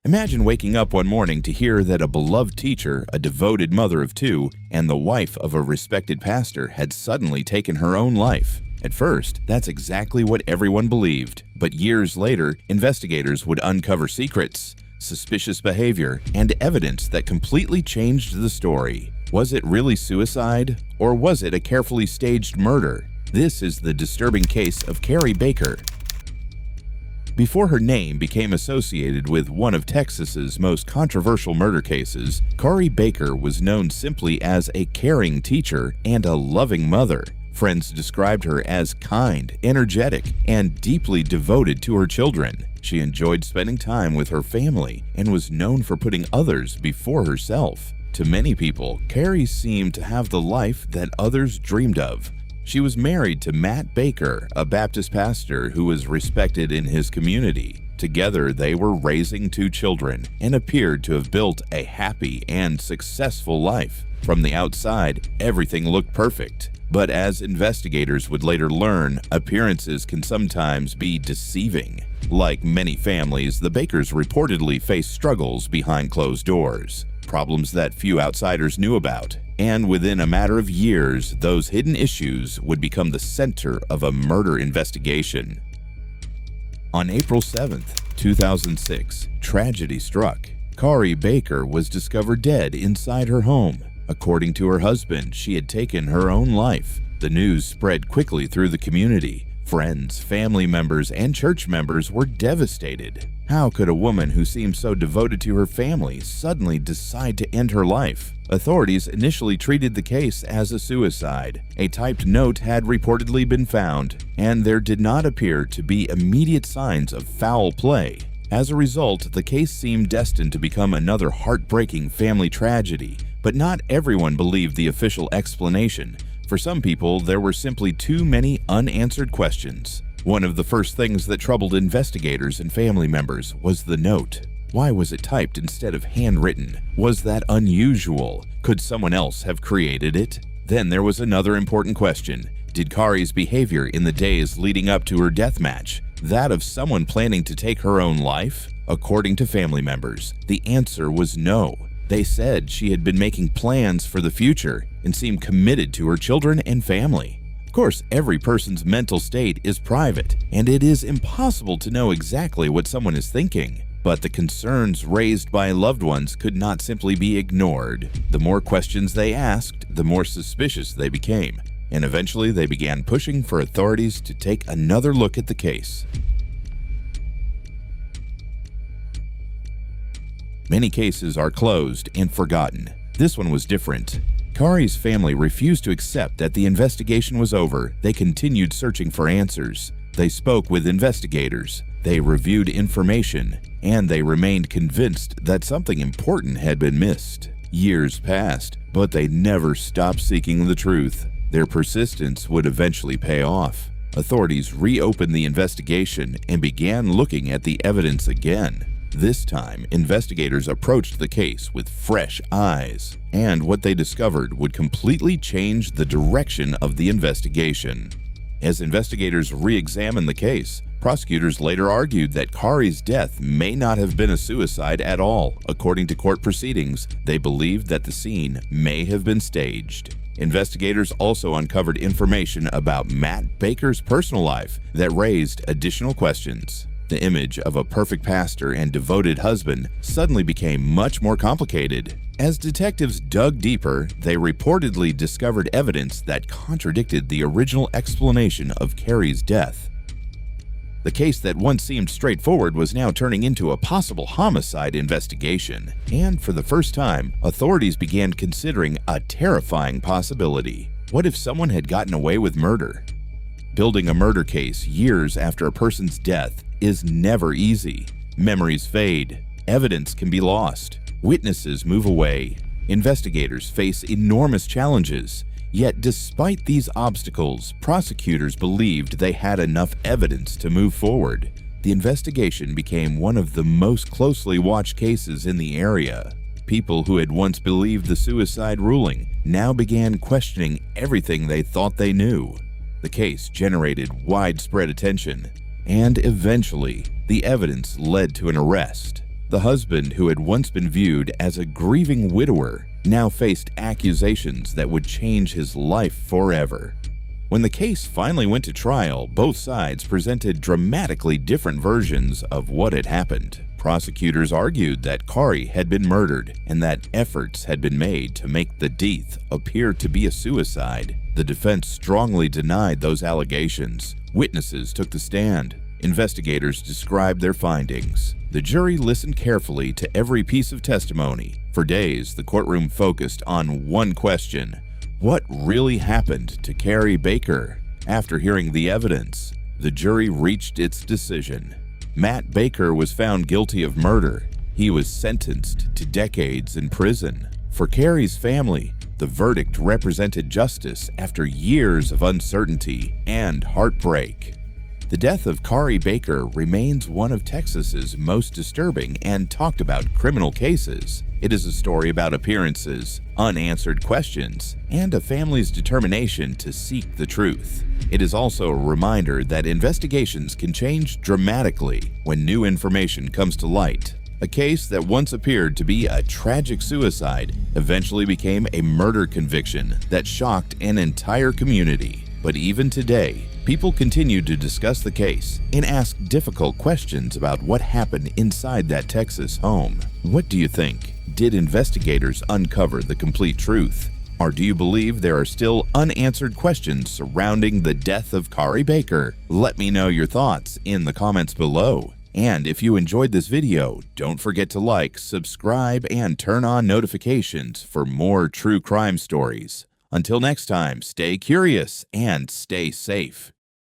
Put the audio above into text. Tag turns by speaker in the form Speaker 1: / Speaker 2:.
Speaker 1: Imagine waking up one morning to hear that a beloved teacher, a devoted mother of two, and the wife of a respected pastor had suddenly taken her own life. At first, that's exactly what everyone believed, but years later, investigators would uncover secrets, suspicious behavior, and evidence that completely changed the story. Was it really suicide, or was it a carefully staged murder? This is the disturbing case of Kari Baker. Before her name became associated with one of Texas's most controversial murder cases, Kari Baker was known simply as a caring teacher and a loving mother. Friends described her as kind, energetic, and deeply devoted to her children. She enjoyed spending time with her family and was known for putting others before herself. To many people, Kari seemed to have the life that others dreamed of. She was married to Matt Baker, a Baptist pastor who was respected in his community. Together, they were raising two children and appeared to have built a happy and successful life. From the outside, everything looked perfect. But as investigators would later learn, appearances can sometimes be deceiving. Like many families, the Bakers reportedly faced struggles behind closed doors, problems that few outsiders knew about. And within a matter of years, those hidden issues would become the center of a murder investigation. On April 7, 2006, tragedy struck. Kari Baker was discovered dead inside her home. According to her husband, she had taken her own life. The news spread quickly through the community. Friends, family members, and church members were devastated. How could a woman who seemed so devoted to her family suddenly decide to end her life? Authorities initially treated the case as a suicide. A typed note had reportedly been found, and there did not appear to be immediate signs of foul play. As a result, the case seemed destined to become another heartbreaking family tragedy, but not everyone believed the official explanation. For some people, there were simply too many unanswered questions. One of the first things that troubled investigators and family members was the note. Why was it typed instead of handwritten? Was that unusual? Could someone else have created it? Then there was another important question. Did Kari's behavior in the days leading up to her death match that of someone planning to take her own life? According to family members, the answer was no. They said she had been making plans for the future and seemed committed to her children and family. Of course, every person's mental state is private, and it is impossible to know exactly what someone is thinking. But the concerns raised by loved ones could not simply be ignored. The more questions they asked, the more suspicious they became, and eventually they began pushing for authorities to take another look at the case. Many cases are closed and forgotten. This one was different. Kari's family refused to accept that the investigation was over. They continued searching for answers. They spoke with investigators. They reviewed information, and they remained convinced that something important had been missed. Years passed, but they never stopped seeking the truth. Their persistence would eventually pay off. Authorities reopened the investigation and began looking at the evidence again. This time, investigators approached the case with fresh eyes, and what they discovered would completely change the direction of the investigation. As investigators re-examined the case, prosecutors later argued that Kari's death may not have been a suicide at all. According to court proceedings, they believed that the scene may have been staged. Investigators also uncovered information about Matt Baker's personal life that raised additional questions. The image of a perfect pastor and devoted husband suddenly became much more complicated. As detectives dug deeper, they reportedly discovered evidence that contradicted the original explanation of Kari's death. The case that once seemed straightforward was now turning into a possible homicide investigation, and for the first time, authorities began considering a terrifying possibility. What if someone had gotten away with murder? Building a murder case years after a person's death is never easy. Memories fade, evidence can be lost, witnesses move away, investigators face enormous challenges. Yet despite these obstacles, prosecutors believed they had enough evidence to move forward. The investigation became one of the most closely watched cases in the area. People who had once believed the suicide ruling now began questioning everything they thought they knew. The case generated widespread attention, and eventually, the evidence led to an arrest. The husband, who had once been viewed as a grieving widower, now faced accusations that would change his life forever. When the case finally went to trial, both sides presented dramatically different versions of what had happened. Prosecutors argued that Kari had been murdered and that efforts had been made to make the death appear to be a suicide. The defense strongly denied those allegations. Witnesses took the stand. Investigators described their findings. The jury listened carefully to every piece of testimony. For days, the courtroom focused on one question: what really happened to Kari Baker? After hearing the evidence, the jury reached its decision. Matt Baker was found guilty of murder. He was sentenced to decades in prison. For Kari's family, the verdict represented justice after years of uncertainty and heartbreak. The death of Kari Baker remains one of Texas's most disturbing and talked about criminal cases. It is a story about appearances, unanswered questions, and a family's determination to seek the truth. It is also a reminder that investigations can change dramatically when new information comes to light. A case that once appeared to be a tragic suicide eventually became a murder conviction that shocked an entire community. But even today, people continue to discuss the case and ask difficult questions about what happened inside that Texas home. What do you think? Did investigators uncover the complete truth? Or do you believe there are still unanswered questions surrounding the death of Kari Baker? Let me know your thoughts in the comments below. And if you enjoyed this video, don't forget to like, subscribe, and turn on notifications for more true crime stories. Until next time, stay curious and stay safe.